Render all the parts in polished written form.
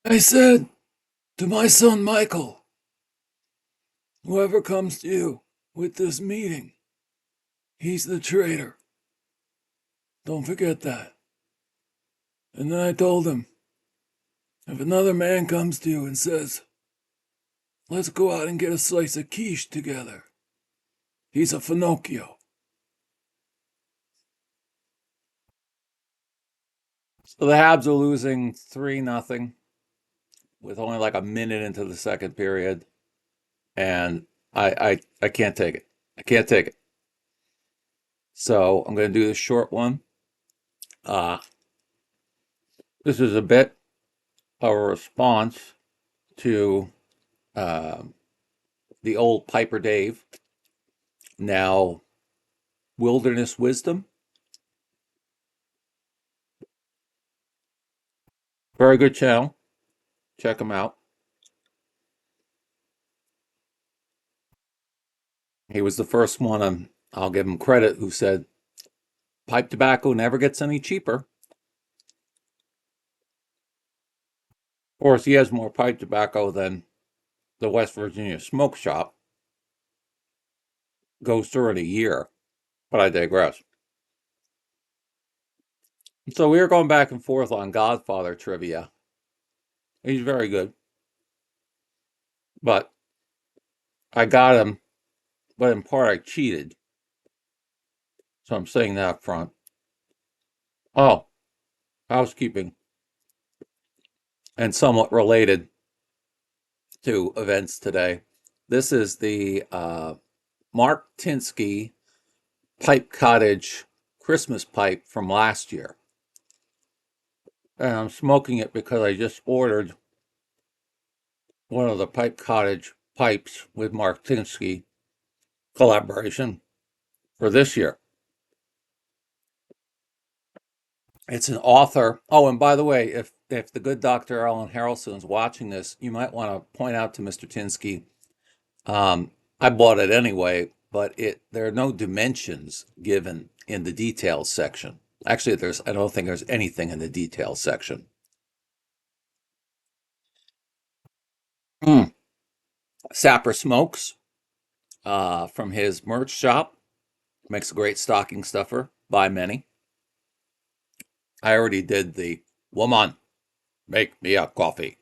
I said to my son Michael, whoever comes to you with this meeting, he's the traitor. Don't forget that. And then I told him, if another man comes to you and says, let's go out and get a slice of quiche together, he's a Finocchio. So the Habs are losing 3-0 with only like a minute into the second period. And I can't take it. I can't take it. So I'm going to do this short one. Uh, this is a bit of a response to uh, the old Piper Dave, now Wilderness Wisdom. Very good channel. Check him out. He was the first one, I'll give him credit, who said pipe tobacco never gets any cheaper. Of course, he has more pipe tobacco than the West Virginia smoke shop goes through in a year, but I digress. So we were going back and forth on Godfather trivia. He's very good, but I got him, but in part I cheated. So I'm saying that up front. Oh, housekeeping, and somewhat related to events today. This is the Mark Tinsky Pipe Cottage Christmas pipe from last year. And I'm smoking it because I just ordered one of the Pipe Cottage pipes with Mark Tinsky collaboration for this year. It's an author. Oh, and by the way, if the good Dr. Alan Harrelson is watching this, you might want to point out to Mr. Tinsky, I bought it anyway, but there are no dimensions given in the details section. Actually, I don't think there's anything in the details section. Sapper Smokes from his merch shop makes a great stocking stuffer by many. I already did the woman, make me a coffee,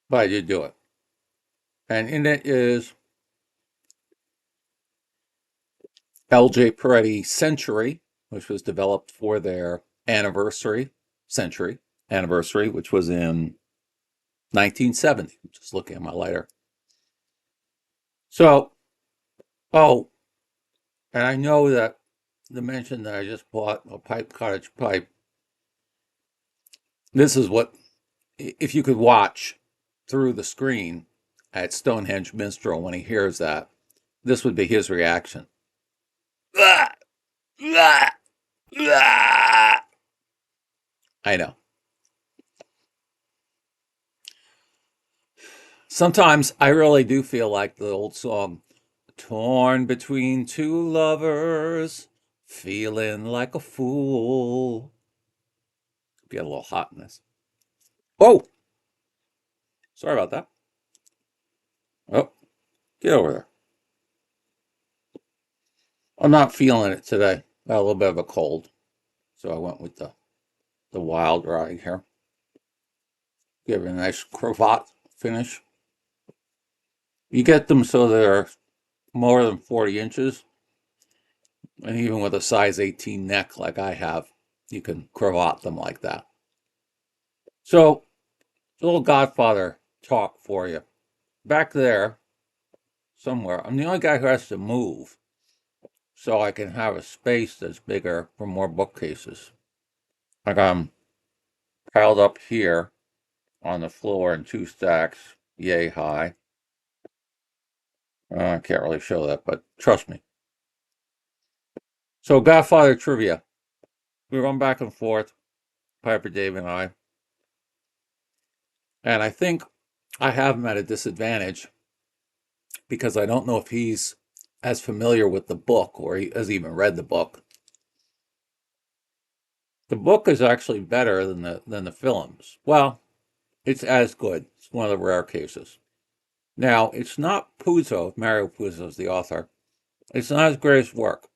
but I did do it. And in it is LJ Peretti Century, which was developed for their century anniversary, which was in 1970. I'm just looking at my lighter. So, oh, and I know that the mention that I just bought a pipe cottage pipe. This is what, if you could watch through the screen at Stonehenge Minstrel when he hears that, this would be his reaction. I know. Sometimes I really do feel like the old song, torn between two lovers, feeling like a fool. Get a little hot in this. Oh, sorry about that. Oh, get over there. I'm not feeling it today. Got a little bit of a cold, so I went with the wild ride here. Give it a nice cravat finish. You get them so they're more than 40 inches, and even with a size 18 neck like I have, you can cravat them like that. So, a little Godfather talk for you. Back there, somewhere, I'm the only guy who has to move so I can have a space that's bigger for more bookcases. Like I'm piled up here on the floor in two stacks, yay high. I can't really show that, but trust me. So, Godfather trivia. We run back and forth, Piper, Dave, and I. And I think I have him at a disadvantage because I don't know if he's as familiar with the book or he has even read the book. The book is actually better than the films. Well, it's as good. It's one of the rare cases. Now, it's not Puzo, Mario Puzo is the author. It's not his greatest work.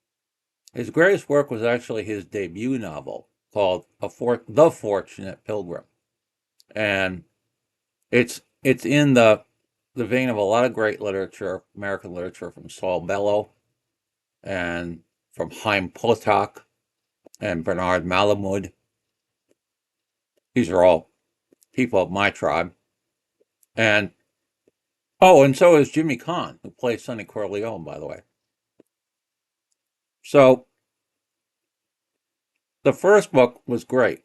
His greatest work was actually his debut novel called The Fortunate Pilgrim. And it's in the vein of a lot of great literature, American literature from Saul Bellow and from Chaim Potok and Bernard Malamud. These are all people of my tribe. And and so is Jimmy Kahn, who plays Sonny Corleone, by the way. So the first book was great.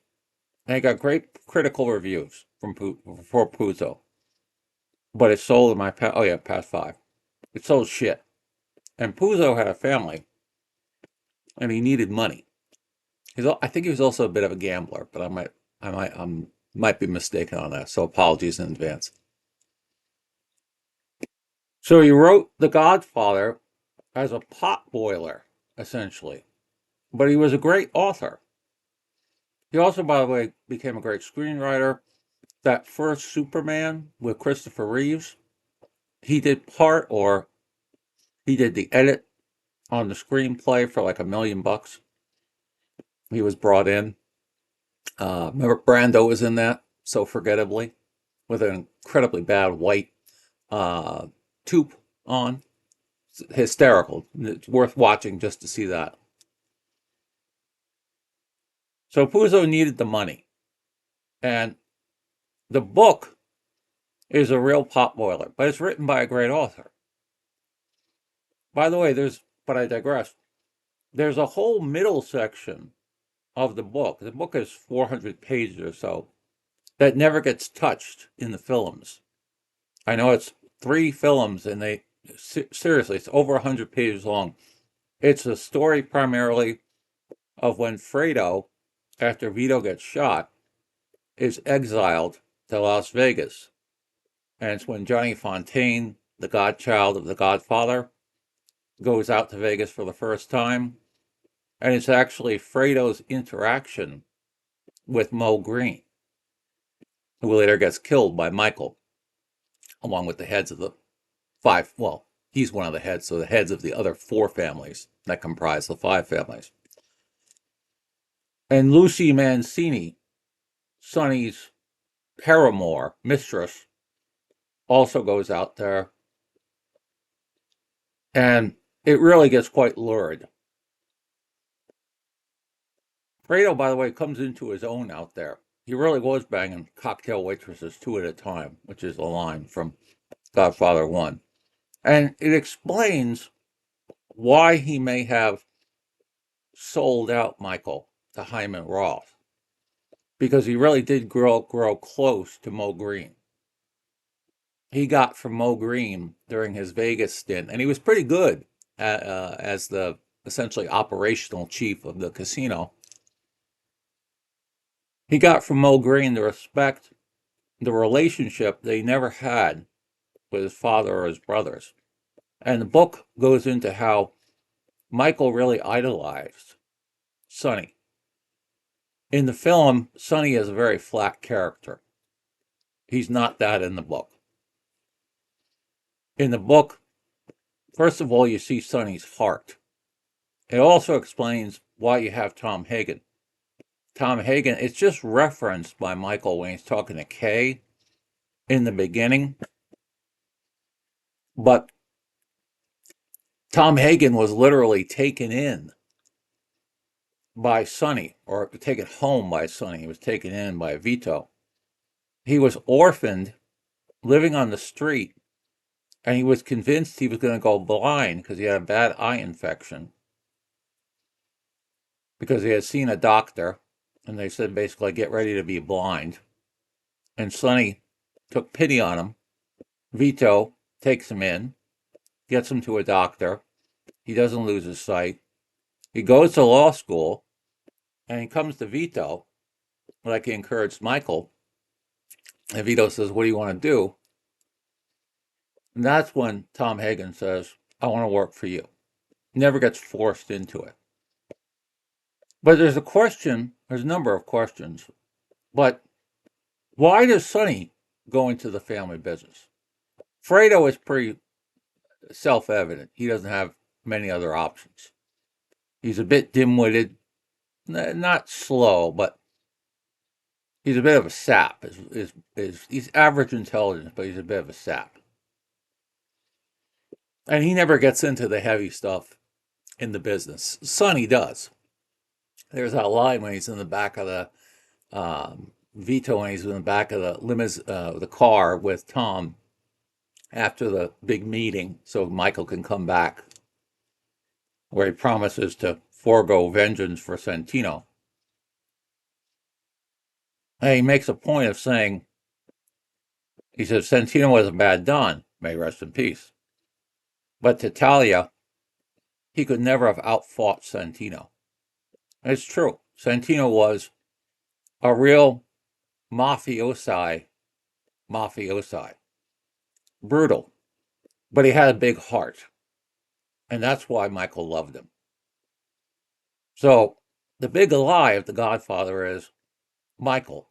And it got great critical reviews for Puzo. But it sold in my past five. It sold shit. And Puzo had a family, and he needed money. I think he was also a bit of a gambler, but I might be mistaken on that. So apologies in advance. So he wrote The Godfather as a pot boiler, essentially. But he was a great author. He also, by the way, became a great screenwriter. That first Superman with Christopher Reeves, he did he did the edit on the screenplay for like $1 million. He was brought in. Remember Brando was in that so forgettably with an incredibly bad white tube on. It's hysterical. It's worth watching just to see that. So Puzo needed the money, and the book is a real potboiler, but it's written by a great author. By the way, but I digress. There's a whole middle section of the book. The book is 400 pages or so that never gets touched in the films. I know it's 3 films, and seriously, it's over 100 pages long. It's a story primarily of when Fredo, after Vito gets shot, is exiled to Las Vegas. And it's when Johnny Fontaine, the godchild of the Godfather, goes out to Vegas for the first time. And it's actually Fredo's interaction with Mo Green, who later gets killed by Michael, along with the heads of the 5. Well, he's one of the heads, so the heads of the other 4 families that comprise the 5 families. And Lucy Mancini, Sonny's paramour, mistress, also goes out there. And it really gets quite lurid. Fredo, by the way, comes into his own out there. He really was banging cocktail waitresses 2 at a time, which is a line from Godfather 1. And it explains why he may have sold out Michael to Hyman Roth, because he really did grow close to Mo Green. He got from Mo Green during his Vegas stint, and he was pretty good as the essentially operational chief of the casino. He got from Mo Green the respect, the relationship they never had with his father or his brothers. And the book goes into how Michael really idolized Sonny. In the film, Sonny is a very flat character. He's not that in the book. In the book, first of all, you see Sonny's heart. It also explains why you have Tom Hagen. Tom Hagen, it's just referenced by Michael when he's talking to Kay in the beginning. But Tom Hagen was literally taken in by Sonny, or taken home by Sonny. He was taken in by Vito. He was orphaned, living on the street, and he was convinced he was going to go blind because he had a bad eye infection. Because he had seen a doctor, and they said basically, get ready to be blind. And Sonny took pity on him. Vito takes him in, gets him to a doctor. He doesn't lose his sight. He goes to law school, and he comes to Vito, like he encouraged Michael. And Vito says, what do you want to do? And that's when Tom Hagen says, I want to work for you. He never gets forced into it. But there's a number of questions. But why does Sonny go into the family business? Fredo is pretty self evident. He doesn't have many other options. He's a bit dim witted, not slow, but he's a bit of a sap. He's average intelligence, but he's a bit of a sap. And he never gets into the heavy stuff in the business. Sonny does. There's that line when he's in the back of the Vito, when he's in the back of the car with Tom after the big meeting, so Michael can come back, where he promises to forego vengeance for Santino. And he makes a point of saying, he says, Santino was a bad Don, may rest in peace. But to Talia, he could never have outfought Santino. And it's true. Santino was a real mafiosi. Brutal. But he had a big heart. And that's why Michael loved him. So the big lie of The Godfather is Michael,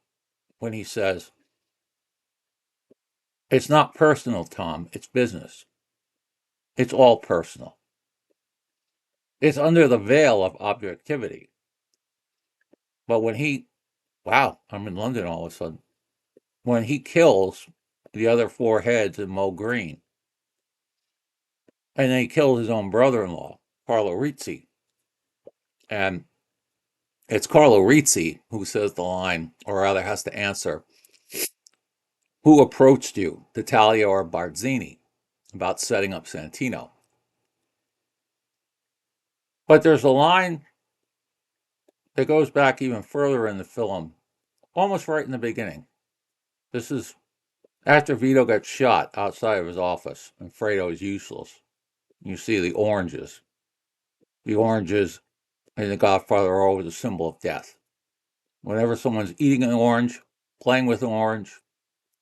when he says, it's not personal, Tom, it's business. It's all personal. It's under the veil of objectivity. But wow, I'm in London all of a sudden. When he kills the other four heads in Moe Green, and then he kills his own brother-in-law, Carlo Rizzi, and it's Carlo Rizzi who says the line, or rather has to answer, who approached you, Talia or Barzini, about setting up Santino? But there's a line that goes back even further in the film, almost right in the beginning. This is after Vito gets shot outside of his office and Fredo is useless. You see the oranges. The oranges in The Godfather are always a symbol of death. Whenever someone's eating an orange, playing with an orange,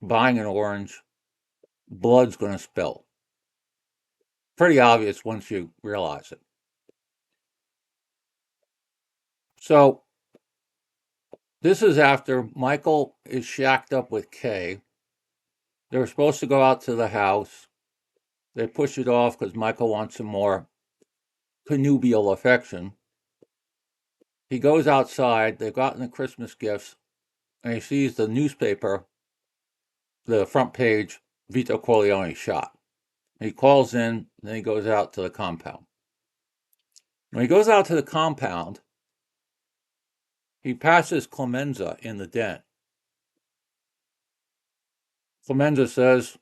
buying an orange, blood's going to spill. Pretty obvious once you realize it. So, this is after Michael is shacked up with Kay. They're supposed to go out to the house. They push it off because Michael wants some more connubial affection. He goes outside. They've gotten the Christmas gifts, and he sees the newspaper, the front page, Vito Corleone shot. He calls in, and then he goes out to the compound. When he goes out to the compound, he passes Clemenza in the den. Clemenza says,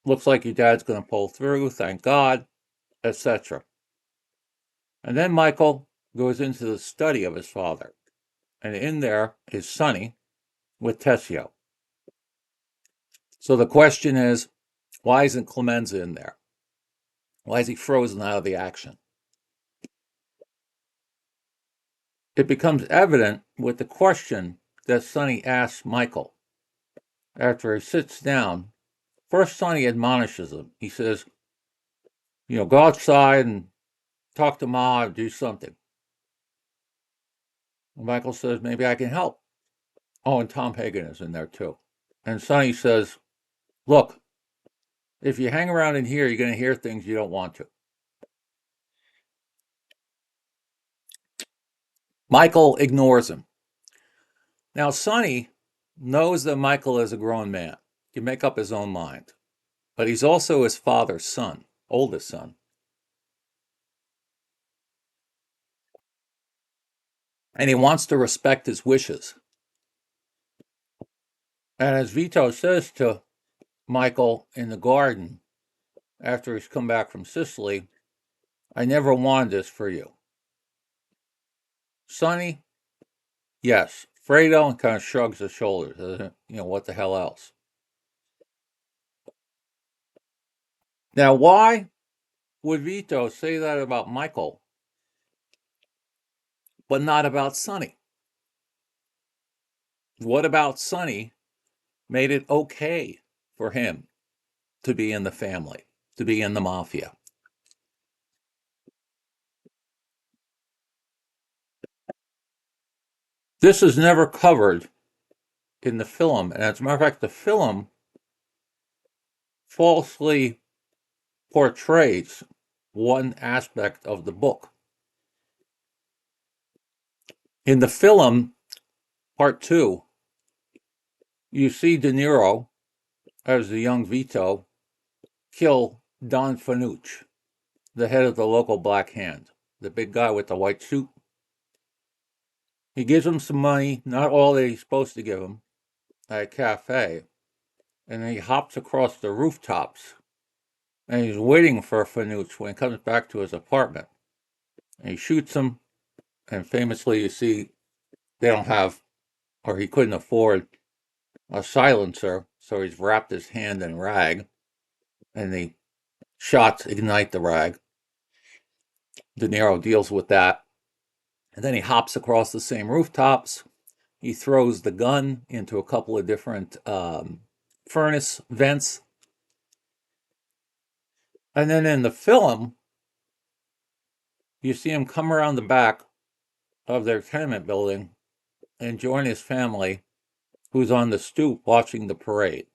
looks like your dad's going to pull through, thank God, etc. And then Michael goes into the study of his father. And in there is Sonny with Tessio. So the question is, why isn't Clemenza in there? Why is he frozen out of the action? It becomes evident with the question that Sonny asks Michael. After he sits down, first Sonny admonishes him. He says, go outside and talk to Ma or do something. And Michael says, maybe I can help. Oh, and Tom Hagen is in there too. And Sonny says, look, if you hang around in here, you're going to hear things you don't want to. Michael ignores him. Now, Sonny knows that Michael is a grown man. He can make up his own mind. But he's also his father's son, oldest son. And he wants to respect his wishes. And as Vito says to Michael in the garden after he's come back from Sicily, I never wanted this for you. Sonny, yes. Fredo kind of shrugs his shoulders. What the hell else? Now, why would Vito say that about Michael, but not about Sonny? What about Sonny made it okay for him to be in the family, to be in the mafia? This is never covered in the film, and as a matter of fact, the film falsely portrays one aspect of the book. In the film, part two, you see De Niro, as the young Vito, kill Don Fanucci, the head of the local Black Hand, the big guy with the white suit. He gives him some money, not all that he's supposed to give him, at a cafe, and then he hops across the rooftops, and he's waiting for Fanucci when he comes back to his apartment. And he shoots him, and famously, you see, they don't have, or he couldn't afford, a silencer, so he's wrapped his hand in rag, and the shots ignite the rag. De Niro deals with that, and then he hops across the same rooftops. He throws the gun into a couple of different furnace vents. And then in the film, you see him come around the back of their tenement building and join his family, who's on the stoop watching the parade.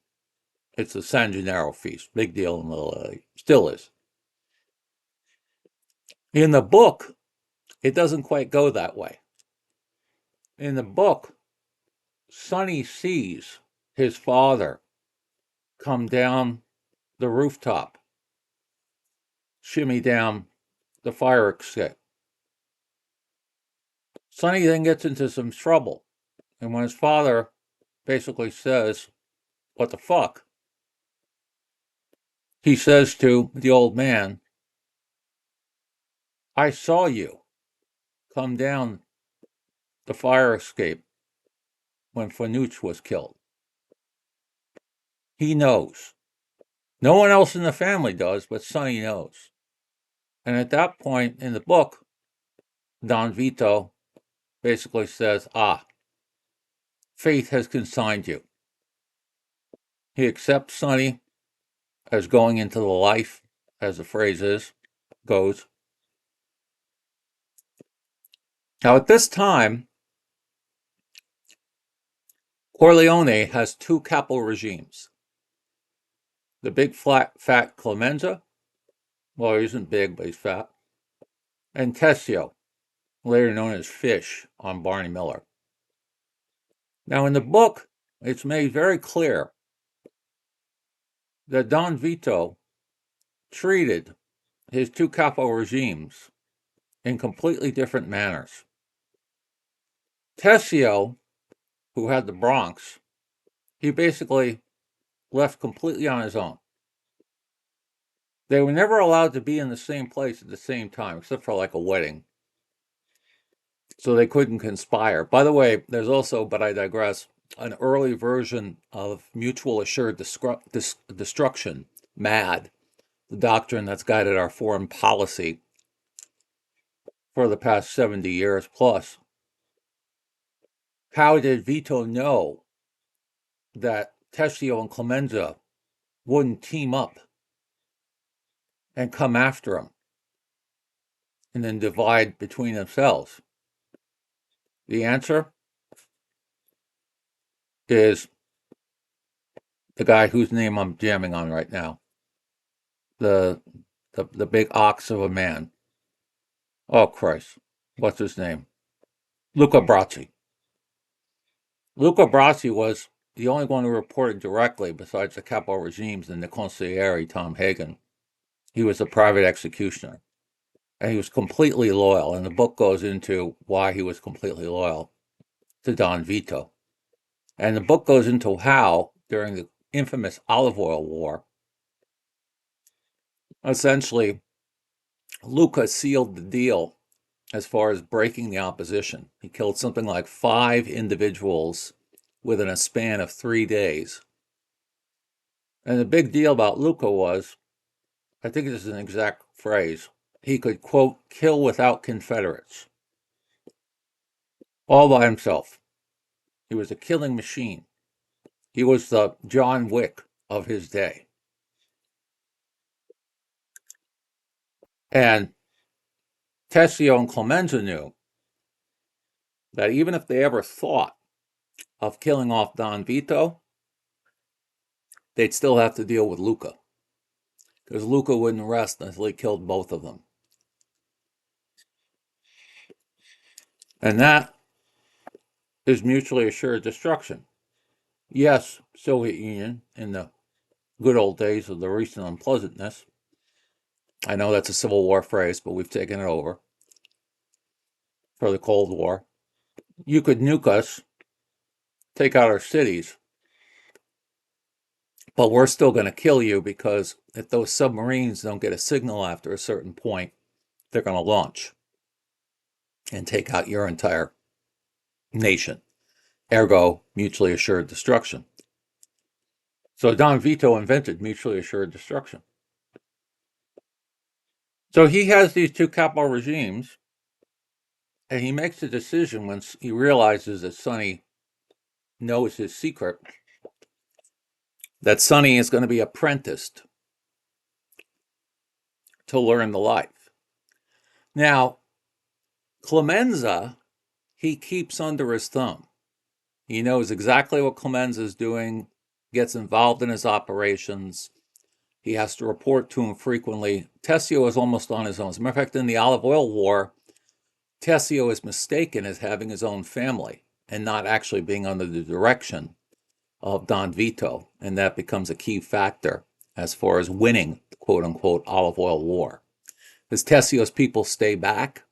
It's a San Gennaro feast, big deal in Little Italy, still is. In the book, it doesn't quite go that way. In the book, Sonny sees his father come down the rooftop, shimmy down the fire escape. Sonny then gets into some trouble, and when his father basically says, "What the fuck?" he says to the old man, "I saw you come down the fire escape when Fanucci was killed." He knows. No one else in the family does, but Sonny knows. And at that point in the book, Don Vito basically says, fate has consigned you. He accepts Sonny as going into the life, as the phrase goes. Now, at this time, Corleone has two capo regimes. The big, fat Clemenza, well, he isn't big, but he's fat, and Tessio, later known as Fish on Barney Miller. Now, in the book, it's made very clear that Don Vito treated his two capo regimes in completely different manners. Tessio, who had the Bronx, he basically left completely on his own. They were never allowed to be in the same place at the same time, except for like a wedding. So they couldn't conspire. By the way, there's also, but I digress, an early version of mutual assured destruction, MAD, the doctrine that's guided our foreign policy for the past 70 years plus. How did Vito know that Tessio and Clemenza wouldn't team up and come after him and then divide between themselves? The answer is the guy whose name I'm jamming on right now, the the big ox of a man. Oh Christ, what's his name? Luca Brasi. Luca Brasi was the only one who reported directly, besides the capo regimes and the consigliere Tom Hagen. He was a private executioner, and he was completely loyal. And the book goes into why he was completely loyal to Don Vito, and the book goes into how during the infamous Olive Oil War, essentially, Luca sealed the deal as far as breaking the opposition. He killed something like 5 individuals within a span of 3 days. And the big deal about Luca was, I think this is an exact phrase, he could, quote, kill without Confederates, all by himself. He was a killing machine. He was the John Wick of his day. And Tessio and Clemenza knew that even if they ever thought of killing off Don Vito, they'd still have to deal with Luca, because Luca wouldn't rest until he killed both of them. And that is mutually assured destruction. Yes, Soviet Union in the good old days of the recent unpleasantness. I know that's a Civil War phrase, but we've taken it over for the Cold War. You could nuke us, take out our cities, but we're still going to kill you, because if those submarines don't get a signal after a certain point, they're going to launch and take out your entire nation. Ergo, mutually assured destruction. So Don Vito invented mutually assured destruction. So he has these two capo regimes, and he makes a decision when he realizes that Sonny knows his secret, that Sonny is going to be apprenticed to learn the life. Now, Clemenza, he keeps under his thumb. He knows exactly what Clemenza is doing, gets involved in his operations. He has to report to him frequently. Tessio is almost on his own. As a matter of fact, in the Olive Oil War, Tessio is mistaken as having his own family and not actually being under the direction of Don Vito. And that becomes a key factor as far as winning the quote-unquote Olive Oil War. Because Tessio's people stay back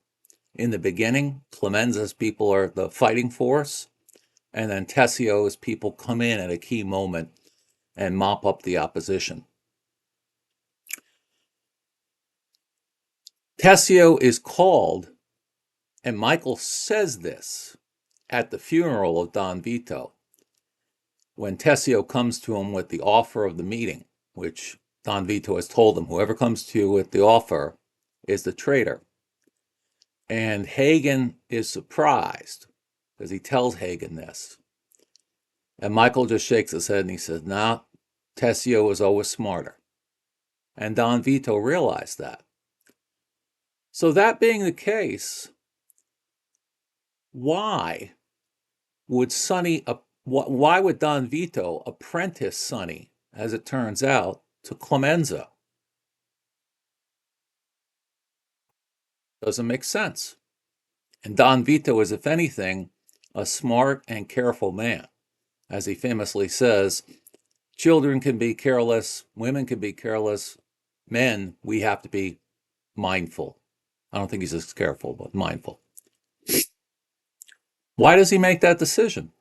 in the beginning. Clemenza's people are the fighting force. And then Tessio's people come in at a key moment and mop up the opposition. Tessio is called, and Michael says this at the funeral of Don Vito, when Tessio comes to him with the offer of the meeting, which Don Vito has told him, whoever comes to you with the offer is the traitor. And Hagen is surprised because he tells Hagen this. And Michael just shakes his head and he says, nah, Tessio was always smarter. And Don Vito realized that. So that being the case, why would Don Vito apprentice Sonny, as it turns out, to Clemenza? Doesn't make sense. And Don Vito is, if anything, a smart and careful man. As he famously says, children can be careless, women can be careless, men, we have to be mindful. I don't think he's as careful, but mindful. Why does he make that decision?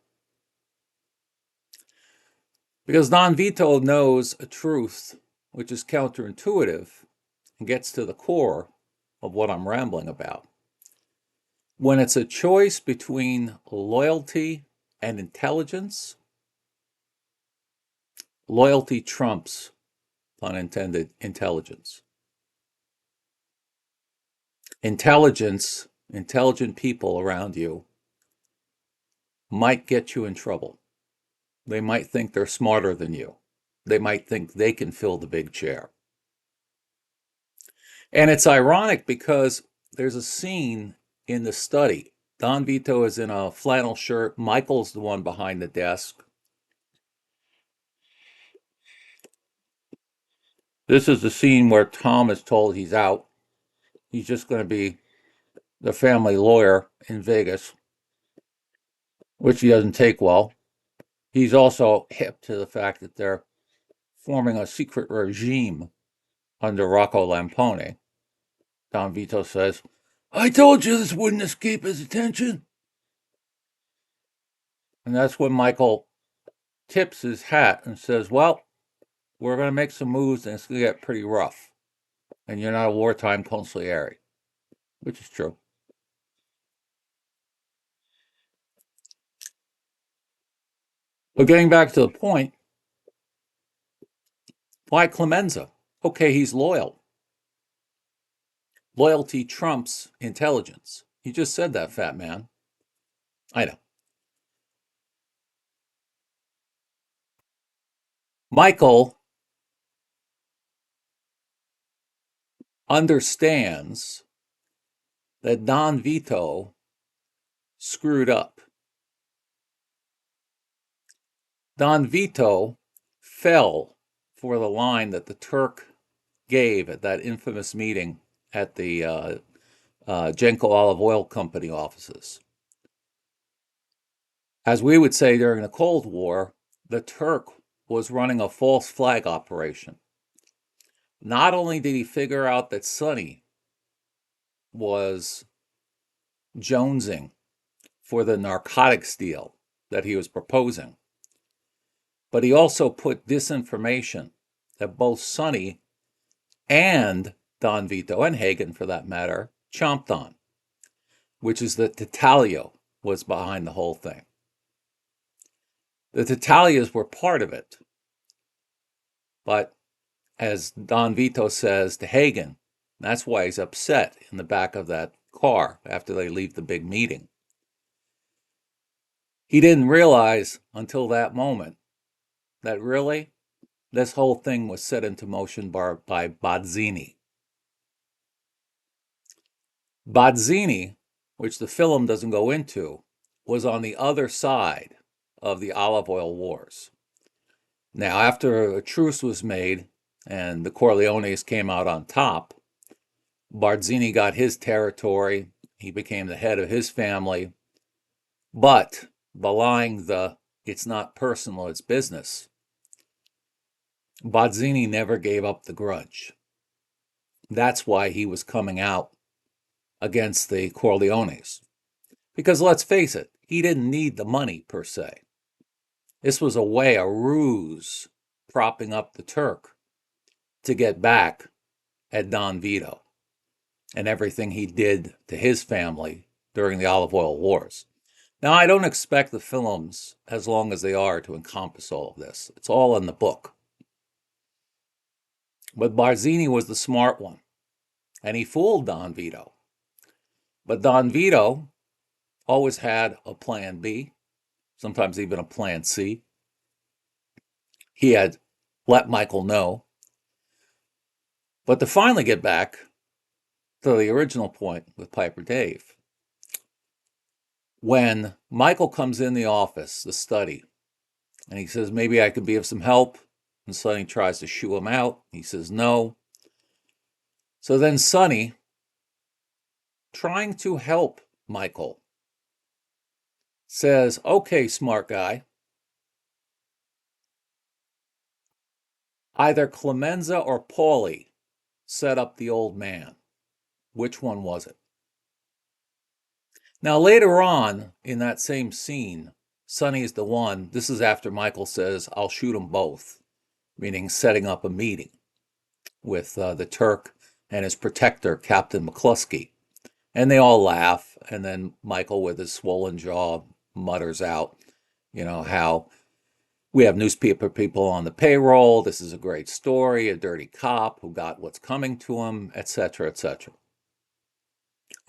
Because Don Vito knows a truth which is counterintuitive and gets to the core of what I'm rambling about. When it's a choice between loyalty and intelligence, loyalty trumps, pun intended, intelligence. Intelligent people around you might get you in trouble. They might think they're smarter than you. They might think they can fill the big chair. And it's ironic because there's a scene in the study. Don Vito is in a flannel shirt. Michael's the one behind the desk. This is the scene where Tom is told he's out. He's just going to be the family lawyer in Vegas, which he doesn't take well. He's also hip to the fact that they're forming a secret regime under Rocco Lampone. Don Vito says, I told you this wouldn't escape his attention. And that's when Michael tips his hat and says, well, we're going to make some moves and it's going to get pretty rough. And you're not a wartime consigliere, which is true. But getting back to the point, why Clemenza? Okay, he's loyal. Loyalty trumps intelligence. You just said that, fat man. I know. Michael understands that Don Vito screwed up. Don Vito fell for the line that the Turk gave at that infamous meeting at the Genco Olive Oil Company offices. As we would say during the Cold War, the Turk was running a false flag operation. Not only did he figure out that Sonny was jonesing for the narcotics deal that he was proposing, but he also put disinformation that both Sonny and Don Vito, and Hagen for that matter, chomped on, which is that Tessio was behind the whole thing. The Tattaglias were part of it, but as Don Vito says to Hagen, that's why he's upset in the back of that car after they leave the big meeting. He didn't realize until that moment that really this whole thing was set into motion by Bozzini. Bozzini, which the film doesn't go into, was on the other side of the olive oil wars. Now, after a truce was made and the Corleones came out on top, Bozzini got his territory. He became the head of his family. But belying the it's not personal, it's business, Bozzini never gave up the grudge. That's why he was coming out against the Corleones. Because let's face it, he didn't need the money per se. This was a ruse, propping up the Turk to get back at Don Vito and everything he did to his family during the olive oil wars. Now, I don't expect the films, as long as they are, to encompass all of this. It's all in the book. But Bozzini was the smart one, and he fooled Don Vito. But Don Vito always had a plan B, sometimes even a plan C. He had let Michael know. But to finally get back to the original point with Piper Dave, when Michael comes in the office, the study, and he says, maybe I could be of some help, and Sonny tries to shoo him out. He says no. So then Sonny, trying to help Michael, says, okay, smart guy, either Clemenza or Paulie set up the old man. Which one was it? Now, later on in that same scene, Sonny is the one, this is after Michael says, I'll shoot them both, meaning setting up a meeting with the Turk and his protector, Captain McCluskey. And they all laugh, and then Michael, with his swollen jaw, mutters out, how we have newspaper people on the payroll, this is a great story, a dirty cop who got what's coming to him, etc., etc.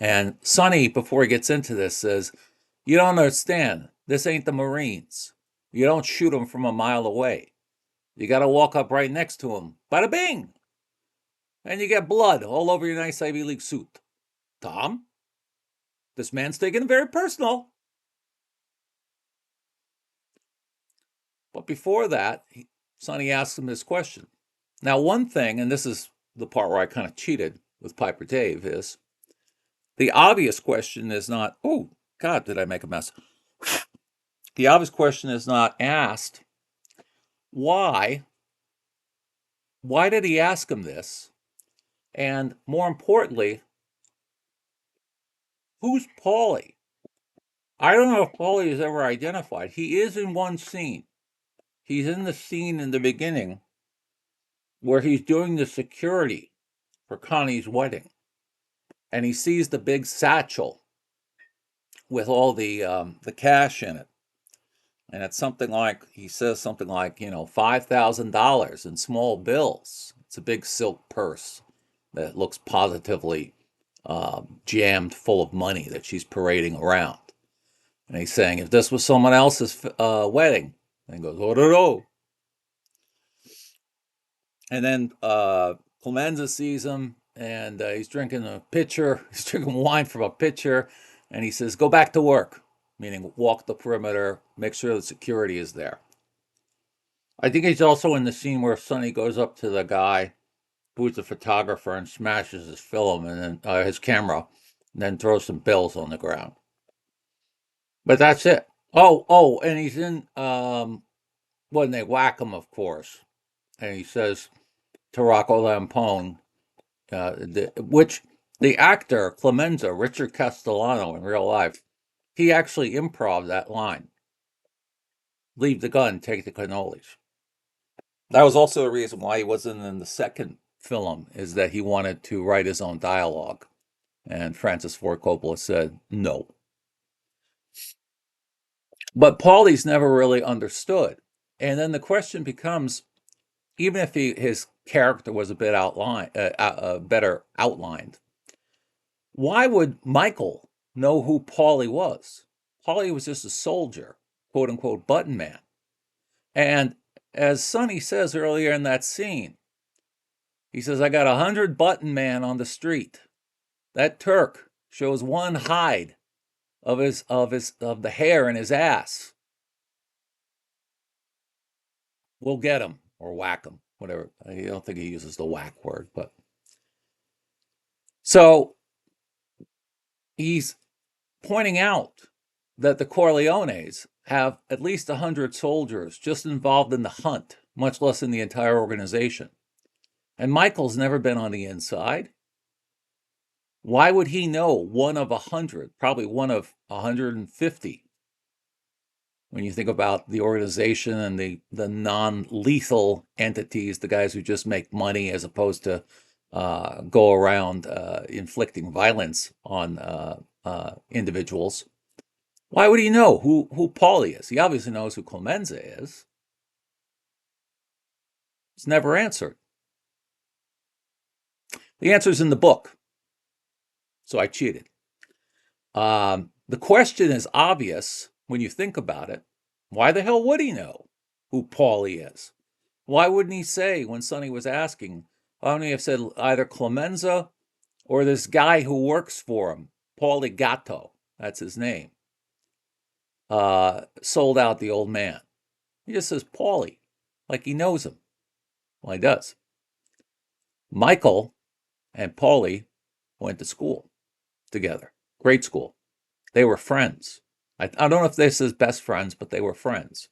And Sonny, before he gets into this, says, you don't understand. This ain't the Marines. You don't shoot them from a mile away. You got to walk up right next to them. Bada bing! And you get blood all over your nice Ivy League suit. Tom, this man's taking it very personal. But before that, Sonny asks him this question. Now, one thing, and this is the part where I kind of cheated with Piper Dave, is the obvious question is not, oh, God, did I make a mess? The obvious question is not asked, why? Why did he ask him this? And more importantly, who's Paulie? I don't know if Paulie is ever identified. He is in one scene. He's in the scene in the beginning where he's doing the security for Connie's wedding. And he sees the big satchel with all the cash in it. And it's something like, he says something like, $5,000 in small bills. It's a big silk purse that looks positively jammed full of money that she's parading around. And he's saying, if this was someone else's wedding, and he goes, oh, no. And then Clemenza sees him, and he's drinking a pitcher. He's drinking wine from a pitcher, and he says, go back to work. meaning walk the perimeter, make sure the security is there. I think he's also in the scene where Sonny goes up to the guy who's a photographer and smashes his film and then his camera, and then throws some bills on the ground. But that's it. Oh, and he's in when they whack him, of course, and he says to Rocco Lampone, which the actor Clemenza, Richard Castellano in real life, he actually improv that line. Leave the gun, take the cannolis. That was also the reason why he wasn't in the second film, is that he wanted to write his own dialogue. And Francis Ford Coppola said no. But Paulie's never really understood. And then the question becomes, even if his character was a bit better outlined, why would Michael know who Paulie was? Paulie was just a soldier, quote unquote, button man. And as Sonny says earlier in that scene, he says, I got 100 button man on the street. That Turk shows one hide of the hair in his ass. We'll get him or whack him, whatever. I don't think he uses the whack word, but so he's pointing out that the Corleones have at least 100 soldiers just involved in the hunt, much less in the entire organization. And Michael's never been on the inside. Why would he know one of 100, probably one of 150? When you think about the organization and the non-lethal entities, the guys who just make money as opposed to go around inflicting violence on individuals, why would he know who Paulie is? He obviously knows who Clemenza is. It's never answered. The answer's in the book. So I cheated. The question is obvious when you think about it. Why the hell would he know who Paulie is? Why wouldn't he say, when Sonny was asking, why wouldn't he have said either Clemenza or this guy who works for him, Paulie Gatto, that's his name, sold out the old man? He just says Paulie, like he knows him. Well, he does. Michael and Paulie went to school together, grade school. They were friends. I don't know if this is best friends, but they were friends.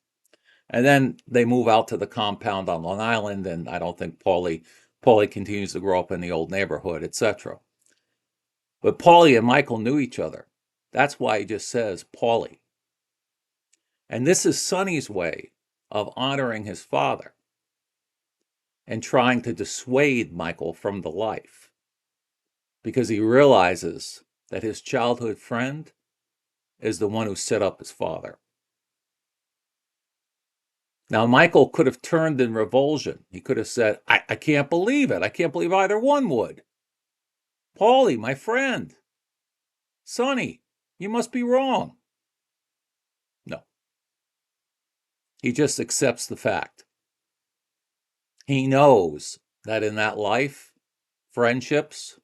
And then they move out to the compound on Long Island, and I don't think Paulie continues to grow up in the old neighborhood, etc. But Paulie and Michael knew each other. That's why he just says Paulie. And this is Sonny's way of honoring his father and trying to dissuade Michael from the life, because he realizes that his childhood friend is the one who set up his father. Now, Michael could have turned in revulsion. He could have said, I can't believe it. I can't believe either one would. Paulie, my friend. Sonny, you must be wrong. No. He just accepts the fact. He knows that in that life, friendships,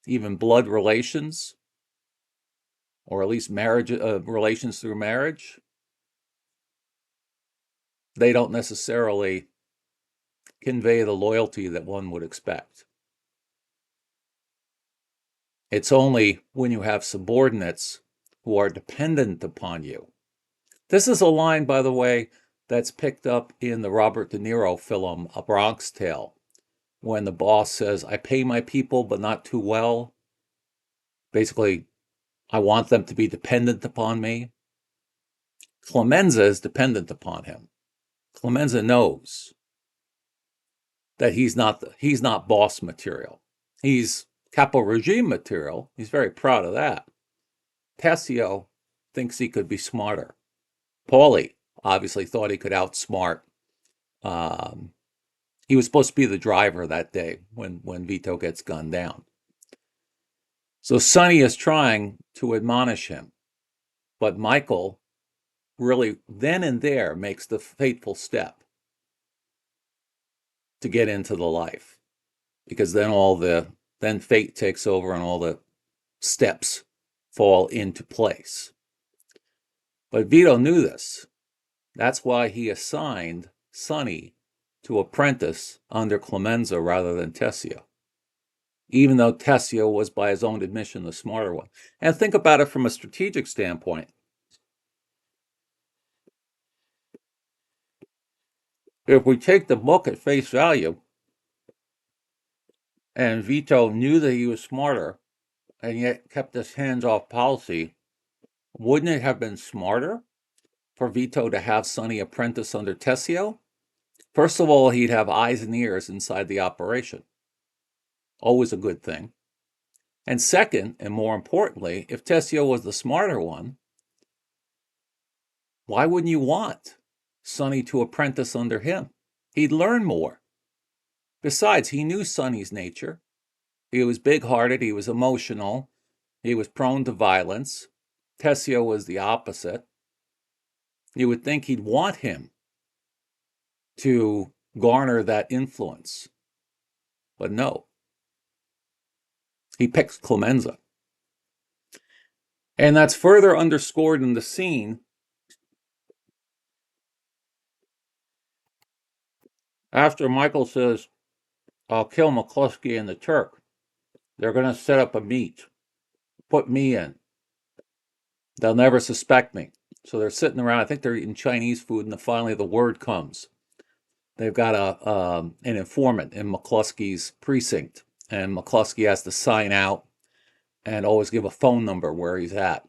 even blood relations, or at least marriage, relations through marriage, they don't necessarily convey the loyalty that one would expect. It's only when you have subordinates who are dependent upon you. This is a line, by the way, that's picked up in the Robert De Niro film, A Bronx Tale, when the boss says, I pay my people, but not too well. Basically, I want them to be dependent upon me. Clemenza is dependent upon him. Clemenza knows that he's not boss material. He's capo regime material. He's very proud of that. Tessio thinks he could be smarter. Paulie obviously thought he could outsmart. He was supposed to be the driver that day when Vito gets gunned down. So Sonny is trying to admonish him, but Michael really then and there makes the fateful step to get into the life, because then fate takes over and all the steps fall into place. But Vito knew this. That's why he assigned Sonny to apprentice under Clemenza rather than Tessio, even though Tessio was, by his own admission, the smarter one. And think about it from a strategic standpoint. If we take the book at face value, and Vito knew that he was smarter and yet kept his hands-off policy, wouldn't it have been smarter for Vito to have Sonny apprentice under Tessio? First of all, he'd have eyes and ears inside the operation. Always a good thing. And second, and more importantly, if Tessio was the smarter one, why wouldn't you want Sonny to apprentice under him? He'd learn more. Besides, he knew Sonny's nature. He was big-hearted, he was emotional, he was prone to violence. Tessio was the opposite. You would think he'd want him to garner that influence. But no. He picks Clemenza. And that's further underscored in the scene after Michael says, I'll kill McCluskey and the Turk. They're going to set up a meet. Put me in. They'll never suspect me. So they're sitting around. I think they're eating Chinese food, and finally the word comes. They've got an informant in McCluskey's precinct, and McCluskey has to sign out and always give a phone number where he's at.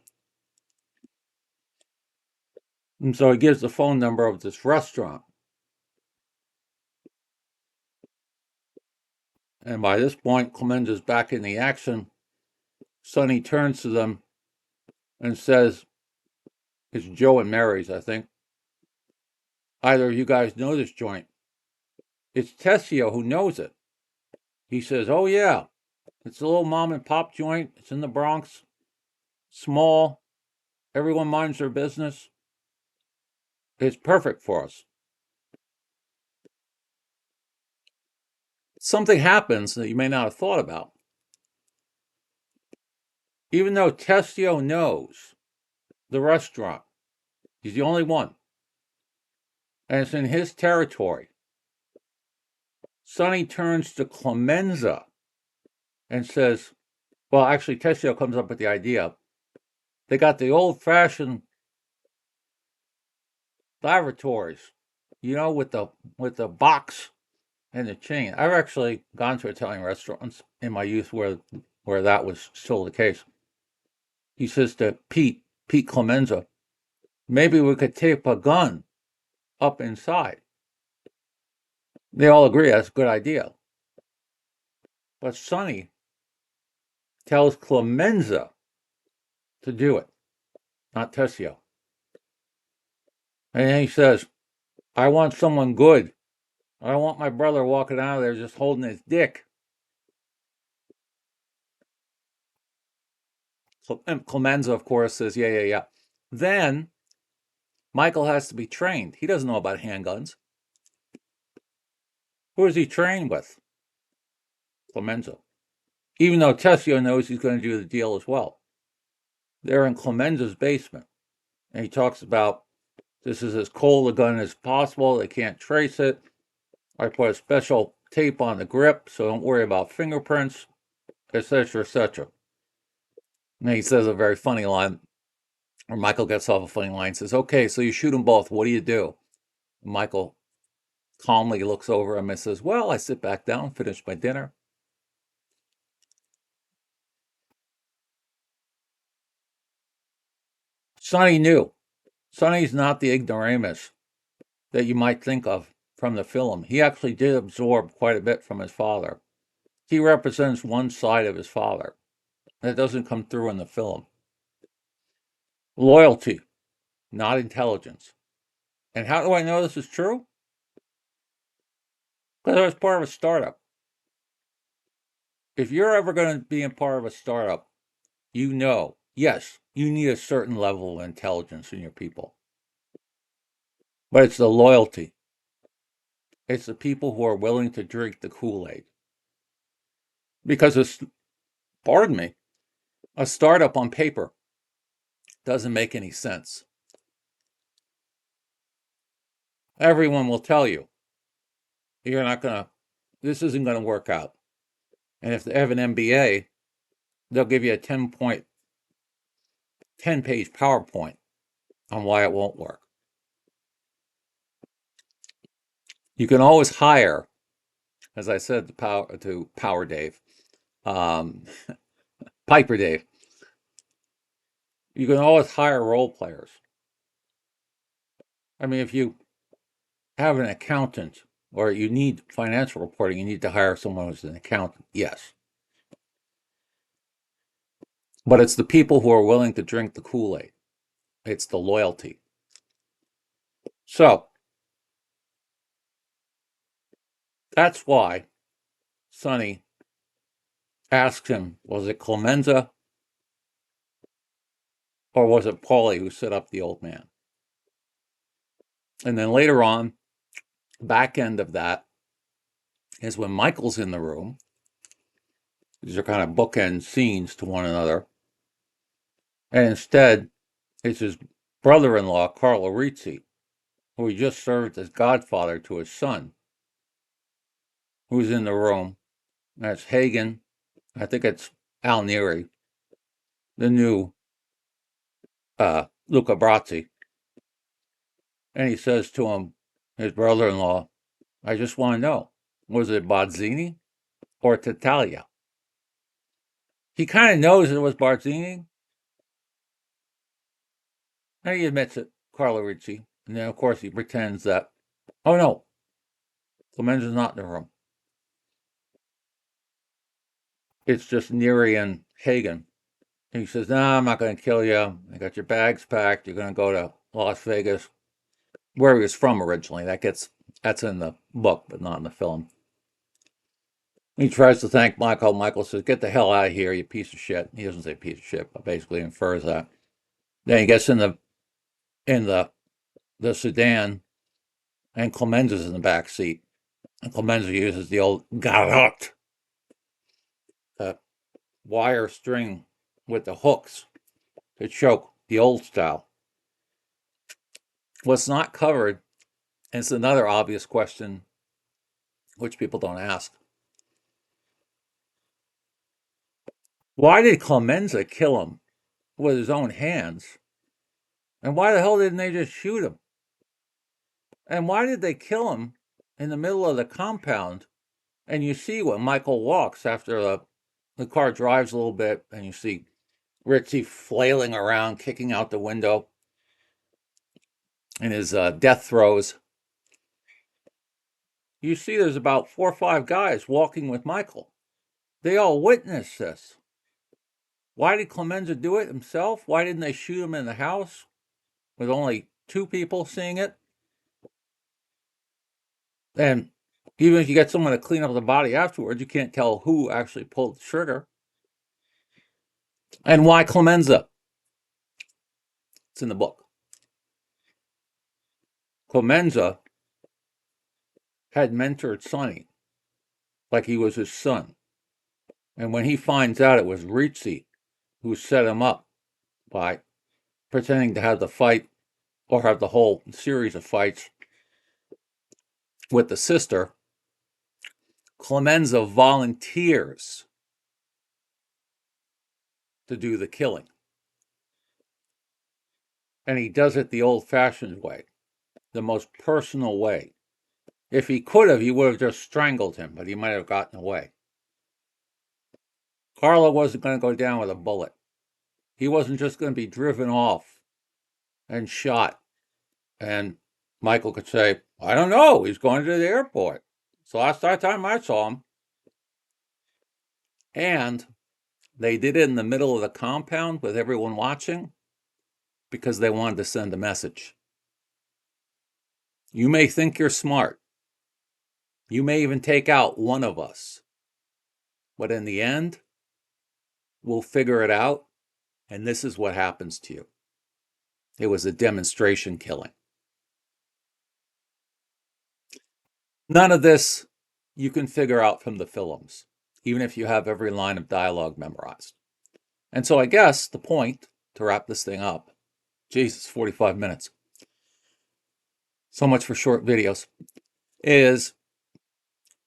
And so he gives the phone number of this restaurant. And by this point, Clemenza's back in the action. Sonny turns to them and says, it's Joe and Mary's, I think. Either of you guys know this joint. It's Tessio who knows it. He says, oh yeah, it's a little mom and pop joint. It's in the Bronx. Small. Everyone minds their business. It's perfect for us. Something happens that you may not have thought about. Even though Tessio knows the restaurant, he's the only one, and it's in his territory, Sonny turns to Clemenza and says, well, actually, Tessio comes up with the idea. They got the old-fashioned lavatories, with the box and the chain. I've actually gone to Italian restaurants in my youth where that was still the case. He says to Pete Clemenza, maybe we could tape a gun up inside. They all agree that's a good idea. But Sonny tells Clemenza to do it, not Tessio. And he says, I want someone good. I don't want my brother walking out of there just holding his dick. And Clemenza, of course, says, yeah. Then Michael has to be trained. He doesn't know about handguns. Who is he trained with? Clemenza. Even though Tessio knows he's going to do the deal as well. They're in Clemenza's basement. And he talks about this is as cold a gun as possible. They can't trace it. I put a special tape on the grip, so don't worry about fingerprints, etc., etc. And he says a very funny line, or Michael gets off a funny line, says, okay, so you shoot them both. What do you do? Michael calmly looks over him and says, well, I sit back down, finish my dinner. Sonny knew. Sonny's not the ignoramus that you might think of from the film. He actually did absorb quite a bit from his father. He represents one side of his father. That doesn't come through in the film. Loyalty, not intelligence. And how do I know this is true? Because I was part of a startup. If you're ever going to be in part of a startup, yes, you need a certain level of intelligence in your people. But it's the loyalty. It's the people who are willing to drink the Kool-Aid. Because a startup on paper doesn't make any sense. everyone will tell you, you're not going to, this isn't going to work out. And if they have an MBA, they'll give you a 10-page PowerPoint on why it won't work. You can always hire, as I said to Power Dave, um, Piper Dave, you can always hire role players. I mean, if you have an accountant or you need financial reporting, you need to hire someone who's an accountant, yes. But it's the people who are willing to drink the Kool-Aid. It's the loyalty. So that's why Sonny asked him, was it Clemenza or was it Paulie who set up the old man? And then later on, back end of that is when Michael's in the room. These are kind of bookend scenes to one another. And instead, it's his brother-in-law, Carlo Rizzi, who he just served as godfather to his son, who's in the room. That's Hagen. I think it's Al Neri, the new Luca Brasi. And he says to him, his brother-in-law, I just want to know, was it Barzini or Tatalia? He kind of knows it was Barzini, and he admits it, Carlo Rizzi. And then, of course, he pretends that, oh no, Clemenza's not in the room. It's just Neri and Hagen. And he says, no, I'm not going to kill you. I got your bags packed. You're going to go to Las Vegas, where he was from originally. That's in the book, but not in the film. He tries to thank Michael. Michael says, get the hell out of here, you piece of shit. He doesn't say piece of shit, but basically infers that. Then he gets in the sedan, and Clemenza's in the back seat. And Clemenza uses the old garrote, the wire string with the hooks to choke, the old style. What's not covered, and it's another obvious question which people don't ask. Why did Clemenza kill him with his own hands? And why the hell didn't they just shoot him? And why did they kill him in the middle of the compound? And you see when Michael walks after the car drives a little bit, and you see Ritchie flailing around, kicking out the window in his death throes. You see there's about 4 or 5 guys walking with Michael. They all witness this. Why did Clemenza do it himself? Why didn't they shoot him in the house with only 2 people seeing it? And even if you get someone to clean up the body afterwards, you can't tell who actually pulled the trigger. And why Clemenza? It's in the book. Clemenza had mentored Sonny like he was his son. And when he finds out it was Rizzi who set him up by pretending to have the fight or have the whole series of fights with the sister, Clemenza volunteers to do the killing. And he does it the old-fashioned way, the most personal way. If he could have, he would have just strangled him, but he might have gotten away. Carlo wasn't going to go down with a bullet. He wasn't just going to be driven off and shot. And Michael could say, I don't know, he's going to the airport. It's the last time I saw him. And they did it in the middle of the compound with everyone watching because they wanted to send a message. You may think you're smart. You may even take out one of us. But in the end, we'll figure it out. And this is what happens to you. It was a demonstration killing. None of this you can figure out from the fill-ums, even if you have every line of dialogue memorized. And so I guess the point, to wrap this thing up, Jesus, 45 minutes. so much for short videos, is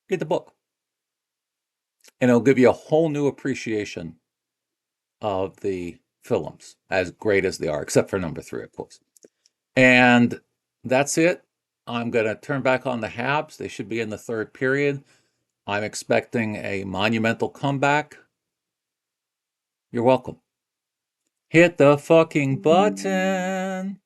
read the book. And it'll give you a whole new appreciation of the fill-ums, as great as they are, except for number 3, of course. And that's it. I'm going to turn back on the Habs. They should be in the 3rd period. I'm expecting a monumental comeback. You're welcome. Hit the fucking button.